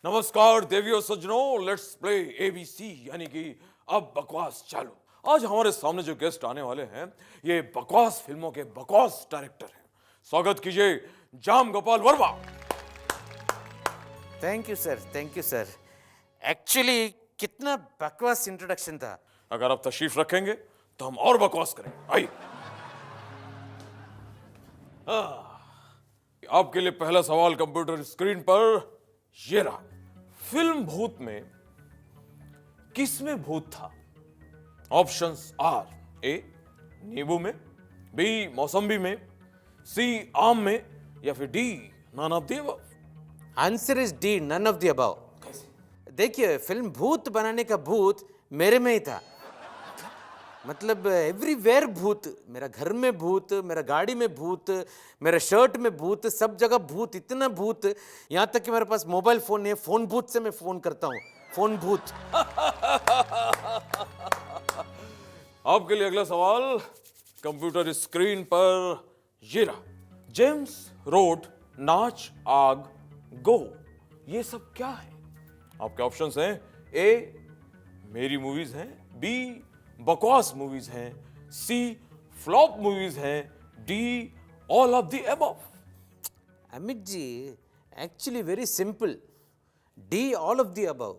नमस्कार देवियों सज्जनों, लेट्स प्ले एबीसी यानी कि अब बकवास चालू। आज हमारे सामने जो गेस्ट आने वाले हैं ये बकवास फिल्मों के बकवास डायरेक्टर हैं। स्वागत कीजिए Ram Gopal Varma. Thank you sir. Actually कितना बकवास इंट्रोडक्शन था। अगर आप तशरीफ रखेंगे तो हम और बकवास करेंगे। आइए। आपके लिए पहला सवाल कंप्यूटर स्क्रीन पर ये रहा। फिल्म भूत में किसमें भूत था? ऑप्शंस आर ए नींबू में, बी मौसम्बी में, सी आम में, या फिर D none of the above. Answer is D, none of the above. देखिए, फिल्म भूत बनाने का भूत मेरे में ही था। मतलब एवरीवेयर भूत, मेरा घर में भूत, मेरा गाड़ी में भूत, मेरे शर्ट में भूत, सब जगह भूत, इतना भूत, यहाँ तक कि मेरे पास मोबाइल फोन है, फोन भूत से मैं फोन करता हूँ, फोन भूत। आपके लिए अगला सवाल कंप्यूटर स्क्रीन पर ये रहा। जेम्स रोड नाच आग गो, ये सब क्या है? आपके ऑप्शंस हैं ए मेरी मूवीज हैं, बी बकवास मूवीज हैं, सी फ्लॉप मूवीज हैं, D all of the above. Amit ji, actually very simple, D all of the above.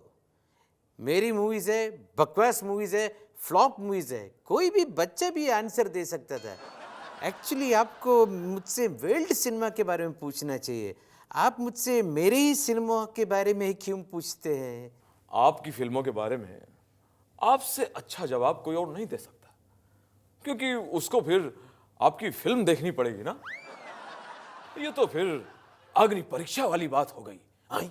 मेरी मूवीज है, बकवास मूवीज है, फ्लॉप मूवीज है, कोई भी बच्चा भी आंसर दे सकता था। एक्चुअली आपको मुझसे वर्ल्ड सिनेमा के बारे में पूछना चाहिए, आप मुझसे मेरे ही सिनेमा के बारे में ही क्यों पूछते हैं? आपकी फिल्मों के बारे में आपसे अच्छा जवाब कोई और नहीं दे सकता, क्योंकि उसको फिर आपकी फिल्म देखनी पड़ेगी ना। ये तो फिर अग्नि परीक्षा वाली बात हो गई। आई।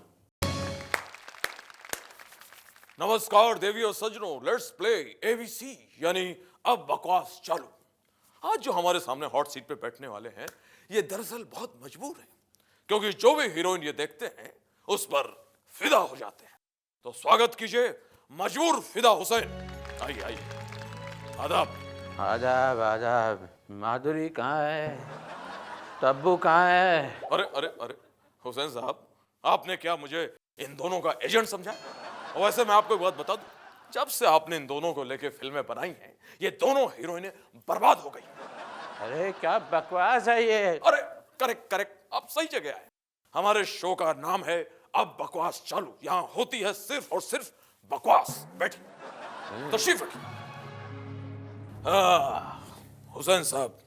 नमस्कार देवियों सज्जनों, लेट्स प्ले एबीसी यानी अब बकवास चालू। आज जो हमारे सामने हॉट सीट पे बैठने वाले हैं ये दरअसल बहुत मजबूर हैं, क्योंकि जो भी हीरोइन ये देखते हैं उस पर फिदा हो जाते हैं। तो स्वागत कीजिए मजबूर फिदा हुसैन। आइए आइए। आदाब। आदाब आदाब। माधुरी कहाँ है? तब्बू कहाँ है? अरे अरे अरे हुसैन साहब, आपने क्या मुझे इन दोनों का एजेंट समझा? और वैसे मैं आपको एक बात बता दूं, जब से आपने इन दोनों को लेके फिल्में बनाई हैं ये दोनों हीरोइनें बर्बाद हो गई। अरे क्या बकवास है ये? अरे करेक्ट करेक्ट, आप सही जगह आए। हमारे शो का नाम है अब बकवास चालू। यहाँ होती है सिर्फ और सिर्फ बकवास। बैठिए, तशरीफ रखिए। हुसैन साहब,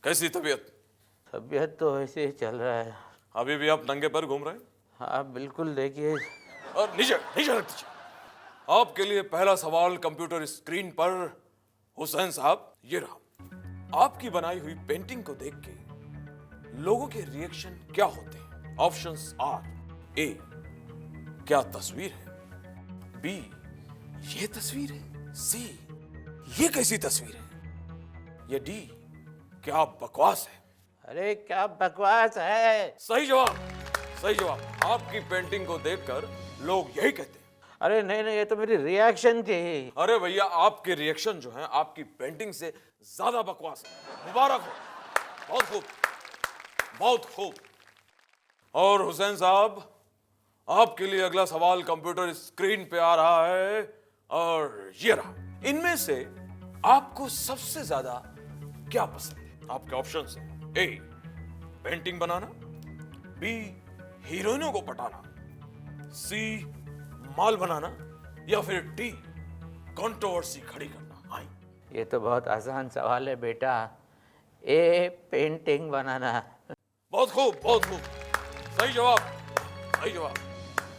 कैसी तबीयत? तबीयत तो ऐसे ही चल रहा है। अभी भी आप नंगे पैर घूम रहे हैं? हाँ बिल्कुल, देखिए। और नीचे नीचे रख दीजिए। आपके लिए पहला सवाल कंप्यूटर स्क्रीन पर हुसैन साहब ये रहा। आपकी बनाई हुई पेंटिंग को देख के लोगों के रिएक्शन क्या होते हैं? ऑप्शंस आर ए क्या तस्वीर है, बी ये तस्वीर है, सी ये कैसी तस्वीर है, या डी क्या बकवास है? अरे क्या बकवास है? सही जवाब, सही जवाब। आपकी पेंटिंग को देखकर लोग यही कहते हैं। अरे नहीं नहीं, ये तो मेरी रिएक्शन थी। अरे भैया, आपके रिएक्शन जो हैं आपकी पेंटिंग से ज्यादा बकवास है। मुबारक हो, बहुत खूब, बहुत खूब। और हुसैन साहब, आपके लिए अगला सवाल कंप्यूटर स्क्रीन पे आ रहा है और ये रहा। इनमें से आपको सबसे ज्यादा क्या पसंद है? आपके ऑप्शंस हैं ए पेंटिंग बनाना, बी हीरोइनों को पटाना, सी माल बनाना, या फिर डी कंट्रोवर्सी खड़ी करना। आई। ये तो बहुत आसान सवाल है बेटा, ए पेंटिंग बनाना। बहुत खूब, बहुत खूब, सही जवाब, सही जवाब।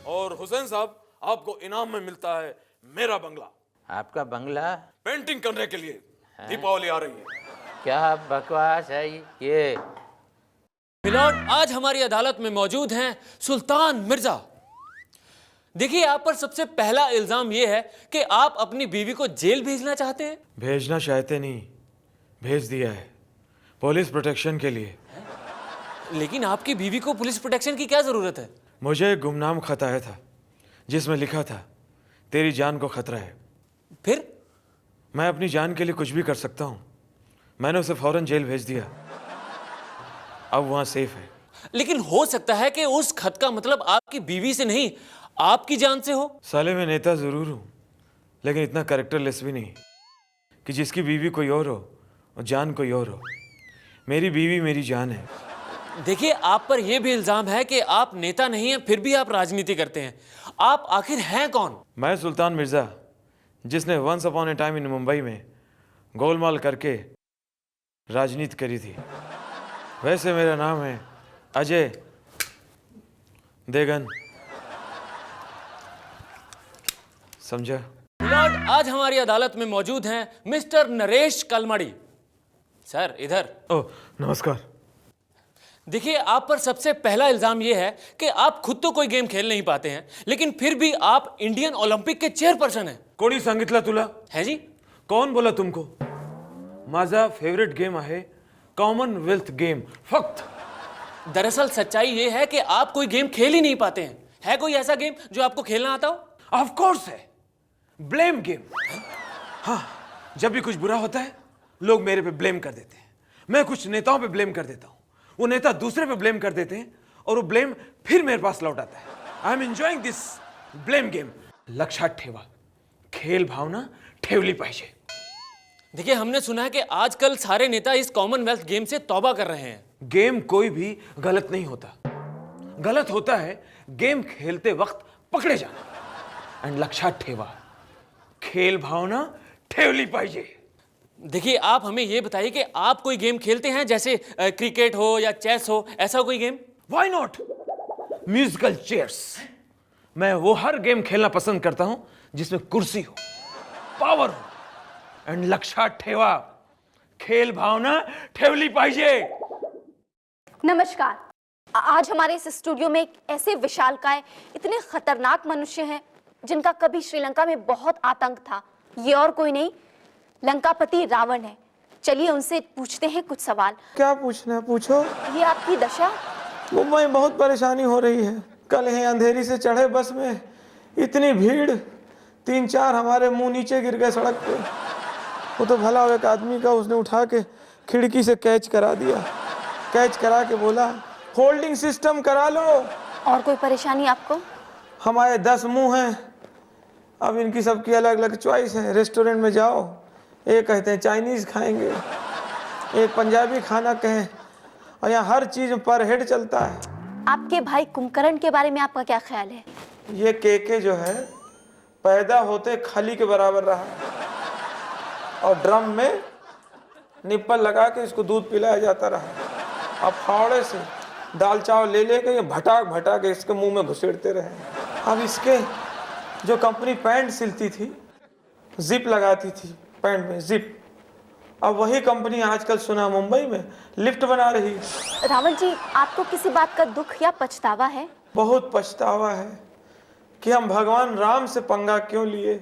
और हुसैन साहब, आपको इनाम में मिलता है मेरा बंगला। आपका बंगला? पेंटिंग करने के लिए। दीपावली आ रही है। क्या बकवास है ये? मिलॉर्ड, आज हमारी अदालत में मौजूद हैं सुल्तान मिर्जा। देखिए, आप पर सबसे पहला इल्जाम यह है कि आप अपनी बीवी को जेल भेजना चाहते हैं। भेजना चाहते नहीं, भेज दिया है, पुलिस प्रोटेक्शन के लिए। लेकिन आपकी बीवी को पुलिस प्रोटेक्शन की क्या जरूरत है? मुझे एक गुमनाम खत आया था जिसमें लिखा था तेरी जान को खतरा है। फिर? मैं अपनी जान के लिए कुछ भी कर सकता हूँ। मैंने उसे फौरन जेल भेज दिया, अब वहाँ सेफ है। लेकिन हो सकता है कि उस खत का मतलब आपकी बीवी से नहीं, आपकी जान से हो। साले मैं नेता जरूर हूं, लेकिन इतना कैरेक्टरलेस भी नहीं कि जिसकी बीवी कोई और हो और जान कोई और हो। मेरी बीवी मेरी जान है। देखिए, आप पर यह भी इल्जाम है कि आप नेता नहीं हैं, फिर भी आप राजनीति करते हैं। आप आखिर हैं कौन? मैं सुल्तान मिर्जा, जिसने once upon a time in Mumbai में गोलमाल करके राजनीति करी थी। वैसे मेरा नाम है अजय देवगन, समझा? लॉर्ड, आज हमारी अदालत में मौजूद हैं मिस्टर नरेश कलमड़ी। सर, इधर। ओह, नमस्कार। देखिए, आप पर सबसे पहला इल्जाम यह है कि आप खुद तो कोई गेम खेल नहीं पाते हैं, लेकिन फिर भी आप इंडियन ओलंपिक के चेयरपर्सन हैं। कोणी सांगितलं तुला? है जी? कौन बोला तुमको? माझा फेवरेट गेम आहे कॉमनवेल्थ गेम फक्त। दरअसल सच्चाई यह है कि आप कोई गेम खेल ही नहीं पाते हैं। है कोई ऐसा गेम जो आपको खेलना आता हो? ऑफ कोर्स है, ब्लेम गेम। हाँ, जब भी कुछ बुरा होता है लोग मेरे पे ब्लेम कर देते हैं, मैं कुछ नेताओं पे ब्लेम कर देता हूं, वो नेता दूसरे पे ब्लेम कर देते हैं और वो ब्लेम फिर मेरे पास लौट आता है। I am enjoying this blame game. लक्षात ठेवा, खेल भावना ठेवली पाहिजे। देखिए, हमने सुना है कि आजकल सारे नेता इस कॉमनवेल्थ गेम से तौबा कर रहे हैं। गेम कोई भी गलत नहीं होता, गलत होता है गेम खेलते वक्त पकड़े जाना। एंड लक्षात ठेवा, खेल भावना ठेवली पाहिजे। देखिए, आप हमें यह बताइए कि आप कोई गेम खेलते हैं, जैसे क्रिकेट हो या चेस हो, ऐसा कोई game? Why not? Musical chairs. मैं वो हर गेम खेलना पसंद करता हूं जिसमें कुर्सी हो, पावर हो एंड लक्षात ठेवा, खेल भावना ठेवली पाहिजे। नमस्कार। आज हमारे इस स्टूडियो में एक ऐसे विशालकाय, इतने खतरनाक मनुष्य हैं जिनका कभी श्रीलंका में बहुत आतंक था। ये और कोई नहीं, लंकापति रावण है। चलिए उनसे पूछते हैं कुछ सवाल। क्या पूछना है, पूछो। ये आपकी दशा? मुंबई में बहुत परेशानी हो रही है। कल ही अंधेरी से चढ़े बस में इतनी भीड़, 3-4 हमारे मुंह नीचे गिर गए सड़क पे। वो तो भला एक आदमी का, उसने उठा के खिड़की से कैच करा दिया। कैच करा के बोला होल्डिंग सिस्टम करा लो। और कोई परेशानी आपको? हमारे 10 मुंह हैं, अब इनकी सबकी अलग अलग चॉइस है। रेस्टोरेंट में जाओ, एक कहते हैं चाइनीज़ खाएंगे, एक पंजाबी खाना कहें, और यहाँ हर चीज़ पर हेड चलता है। आपके भाई कुंभकर्ण के बारे में आपका क्या ख्याल है? ये केके जो है पैदा होते खली के बराबर रहा और ड्रम में निप्पल लगा के इसको दूध पिलाया जाता रहा। अब फावड़े से दाल चावल ले लेके ये भटाक भटाक इसके मुंह में घुसेड़ते रहे। अब इसके जो कंपनी पैंट सिलती थी, जिप लगाती थी पैंट में, जिप, अब वही कंपनी आजकल सुना मुंबई में लिफ्ट बना रही। रावण जी, आपको किसी बात का दुख या पछतावा है? बहुत पछतावा है कि हम भगवान राम से पंगा क्यों लिए।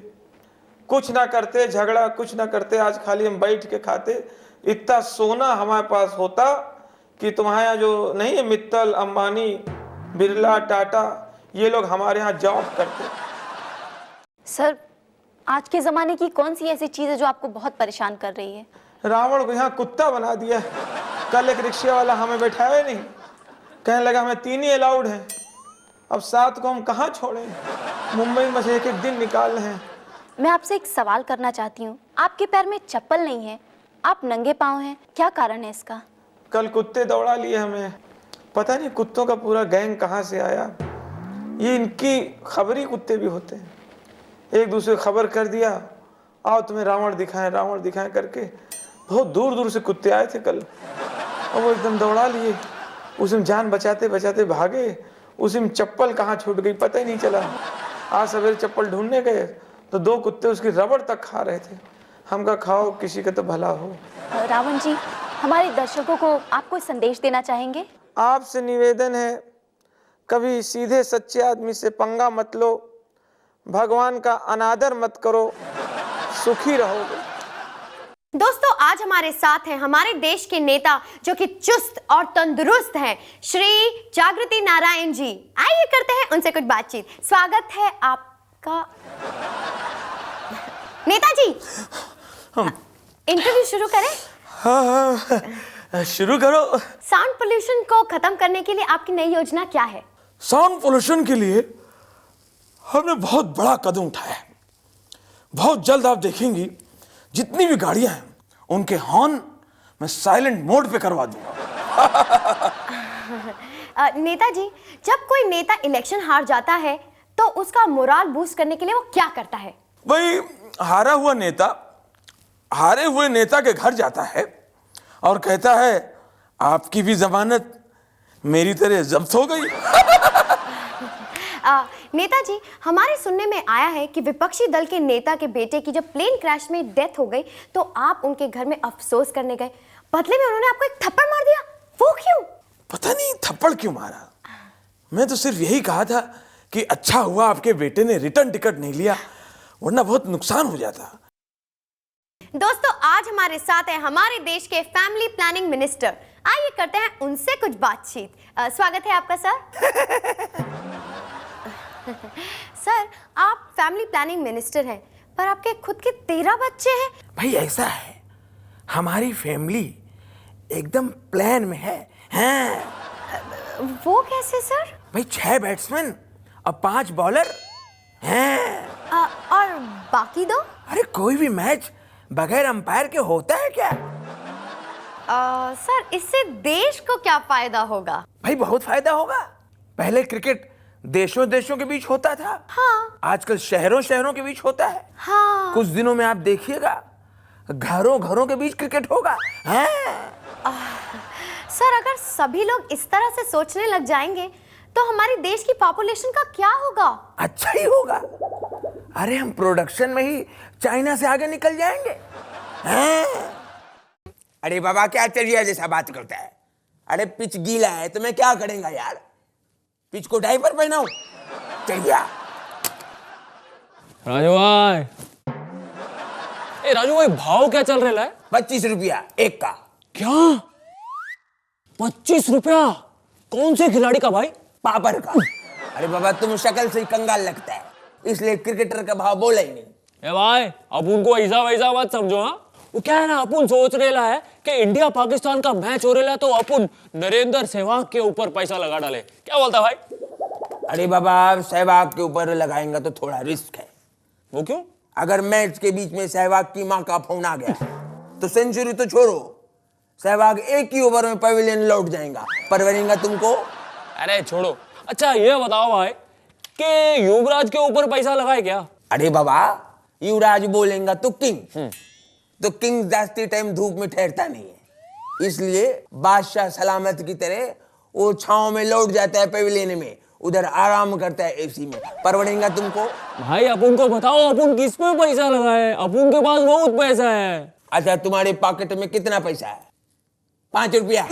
कुछ ना करते झगड़ा, कुछ ना करते, आज खाली हम बैठ के खाते। इतना सोना हमारे पास होता कि तुम्हारे यहाँ जो नहीं है मित्तल, अंबानी, बिरला, टाटा, ये लोग हमारे यहाँ जॉब करते। सर, आज के ज़माने की कौन सी ऐसी चीज़ है जो आपको बहुत परेशान कर रही है? रावण को यहाँ कुत्ता बना दिया। कल एक रिक्शे वाला हमें बैठाया नहीं, कहने लगा हमें 3 ही अलाउड हैं। अब 7 को हम कहाँ छोड़ें? मुंबई में से एक दिन निकाल रहे हैं। मैं आपसे एक सवाल करना चाहती हूँ। आपके पैर में चप्पल नहीं है, आप नंगे पाँव हैं, क्या कारण है इसका? कल कुत्ते दौड़ा लिए हमें, पता नहीं कुत्तों का पूरा गैंग कहाँ से आया। ये इनकी खबरी कुत्ते भी होते हैं, एक दूसरे को खबर कर दिया, आओ तुम्हें रावण दिखाएं करके। बहुत दूर दूर से कुत्ते आए थे कल और वो एकदम दौड़ा लिए। उसमें जान बचाते बचाते भागे, उसमें चप्पल कहाँ छूट गई पता ही नहीं चला। आज सवेरे चप्पल ढूंढने गए तो 2 कुत्ते उसकी रबड़ तक खा रहे थे। हम कहा खाओ, किसी का तो भला हो। रावण जी, हमारे दर्शकों को आप कोई संदेश देना चाहेंगे? आपसे निवेदन है, कभी सीधे सच्चे आदमी से पंगा मत लो, भगवान का अनादर मत करो, सुखी रहोगे। दोस्तों, आज हमारे साथ हैं हमारे देश के नेता जो कि चुस्त और तंदुरुस्त हैं, श्री जागृति नारायण जी। आइए करते हैं उनसे कुछ बातचीत। स्वागत है आपका। नेताजी, इंटरव्यू शुरू करें? हाँ, शुरू करो। साउंड पोल्यूशन को खत्म करने के लिए आपकी नई योजना क्या है? साउंड पोल्यूशन के लिए हमने बहुत बड़ा कदम उठाया है। बहुत जल्द आप देखेंगी जितनी भी गाड़ियां हैं उनके हॉर्न मैं साइलेंट मोड पे करवा दूंगा। नेताजी, जब कोई नेता इलेक्शन हार जाता है तो उसका मोराल बूस्ट करने के लिए वो क्या करता है? भाई हारा हुआ नेता हारे हुए नेता के घर जाता है और कहता है आपकी भी जमानत मेरी तरह जब्त हो गई। नेताजी, हमारे सुनने में आया है कि विपक्षी दल के नेता के बेटे की जब प्लेन क्रैश में डेथ हो गई तो आप उनके घर में अफसोस करने गए, बदले में उन्होंने आपको एक थप्पड़ मार दिया, वो क्यों? पता नहीं थप्पड़ क्यों मारा। मैं तो सिर्फ यही कहा था कि अच्छा हुआ आपके बेटे ने रिटर्न टिकट नहीं लिया, वरना बहुत नुकसान हो जाता। दोस्तों, आज हमारे साथ है हमारे देश के फैमिली प्लानिंग मिनिस्टर। आइए करते हैं उनसे कुछ बातचीत। स्वागत है आपका सर। सर, आप फैमिली प्लानिंग मिनिस्टर हैं, पर आपके खुद के 13 बच्चे हैं। भाई ऐसा है, हमारी फैमिली एकदम प्लान में है। हैं? वो कैसे सर? भाई 6 बैट्समैन और 5 बॉलर हैं। और बाकी 2? अरे कोई भी मैच बगैर अंपायर के होता है क्या? सर, इससे देश को क्या फायदा होगा? भाई बहुत फायदा होगा। पहले क्रिकेट देशों देशों के बीच होता था। हाँ। आजकल शहरों शहरों के बीच होता है। हाँ। कुछ दिनों में आप देखिएगा घरों घरों के बीच क्रिकेट होगा। सर, अगर सभी लोग इस तरह से सोचने लग जाएंगे तो हमारी देश की पॉपुलेशन का क्या होगा? अच्छा ही होगा। अरे हम प्रोडक्शन में ही चाइना से आगे निकल जाएंगे। अरे बाबा क्या चढ़िया जैसा बात करता है। अरे पिच गीला है तो मैं क्या करेंगा यार, पिच को डायपर पहनाऊं? चढ़िया। राजू भाई, ए राजू भाई, भाव क्या चल रहा है? 25 रुपया एक का। क्या 25 रुपया? कौन से खिलाड़ी का भाई? पापड़ का। अरे बाबा तुम शक्ल से ही कंगाल लगता है, इसलिए क्रिकेटर का भाव बोला ही नहीं। ए भाई, अब उनको ऐसा वैसा मत समझो। हाँ, वो क्या है ना, अपन सोच रेला है कि इंडिया पाकिस्तान का मैच हो रहा है तो अपन नरेंद्र सहवाग के ऊपर पैसा लगा डाले। क्या बोलता भाई? अरे बाबा सहवाग के ऊपर लगाएंगे तो थोड़ा रिस्क है। वो क्यों? अगर मैच के बीच में सहवाग की मां का फोन आ गया तो सेंचुरी तो छोड़ो, सहवाग एक ही ओवर में पवेलियन लौट जाएगा। परवरेंगा तुमको? अरे छोड़ो। अच्छा ये बताओ भाई कि युवराज के ऊपर पैसा लगाए क्या? अरे बाबा युवराज बोलेगा तो किंग, तो किंग जास्ती टाइम धूप में ठहरता नहीं है, इसलिए बादशाह सलामत की तरह वो छांव में लौट जाता है पवेलियन में, उधर आराम करता है एसी में। परवड़ेगा तुमको? भाई अपन को बताओ, अपन किस पे पैसा लगाए? अपन के पास बहुत पैसा है। अच्छा तुम्हारे पॉकेट में कितना पैसा है? 5 रुपया,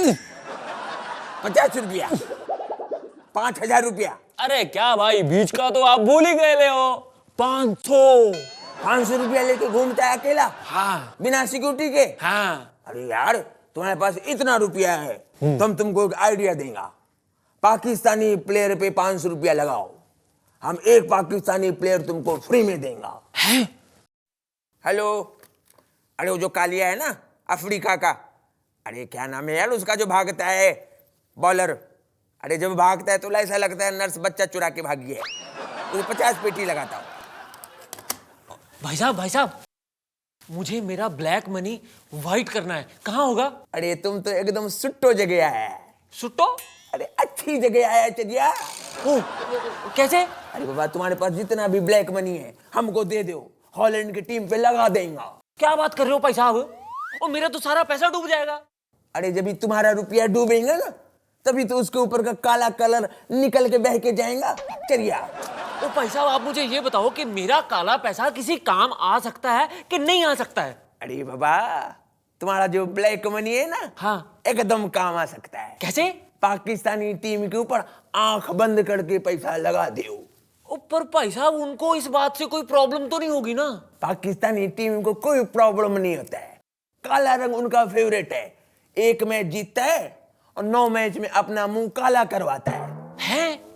50 रुपया, 5000 रुपया? अरे क्या भाई, बीच का तो आप भूल ही गए ले हो। 500 रुपया लेके घूमता है अकेला? हाँ। बिना सिक्योरिटी के? हाँ। अरे यार तुम्हारे पास इतना रुपया है तो हम तुमको एक आइडिया देंगे। पाकिस्तानी प्लेयर पे 500 रुपया लगाओ, हम एक पाकिस्तानी प्लेयर तुमको फ्री में देंगे। हेलो, अरे वो जो कालिया है ना अफ्रीका का, अरे क्या नाम है यार उसका जो भागता है बॉलर, अरे जब भागता है तो ऐसा लगता है नर्स बच्चा चुरा के भागी है। तो 50 पेटी लगाता हूँ। भाई साहब, मुझे मेरा ब्लैक मनी व्हाइट करना है, कहाँ होगा? अरे तुम तो एकदम सुट्टो जगह आया है। सुट्टो? अरे अच्छी जगह आया है चलिया। ओ, कैसे? अरे बाबा तुम्हारे पास जितना भी ब्लैक मनी है हमको दे दो, हॉलैंड की टीम पे लगा देंगे। क्या बात कर रहे हो भाई साहब? और मेरा तो सारा पैसा डूब जाएगा। अरे जब भी तुम्हारा रुपया डूबेगा ना तभी तो उसके ऊपर का काला कलर निकल के बह के जाएगा। चलिया। तो भाई साहब आप मुझे ये बताओ कि मेरा काला पैसा किसी काम आ सकता है कि नहीं आ सकता है? अरे बाबा तुम्हारा जो ब्लैक मनी है ना, हाँ, एकदम काम आ सकता है। कैसे? पाकिस्तानी टीम के ऊपर आंख बंद करके पैसा लगा दो। पर भाई साहब उनको इस बात से कोई प्रॉब्लम तो नहीं होगी ना? पाकिस्तानी टीम को कोई प्रॉब्लम नहीं होता है, काला रंग उनका फेवरेट है। एक मैच जीतता है और 9 मैच में अपना मुंह काला करवाता है। हैं?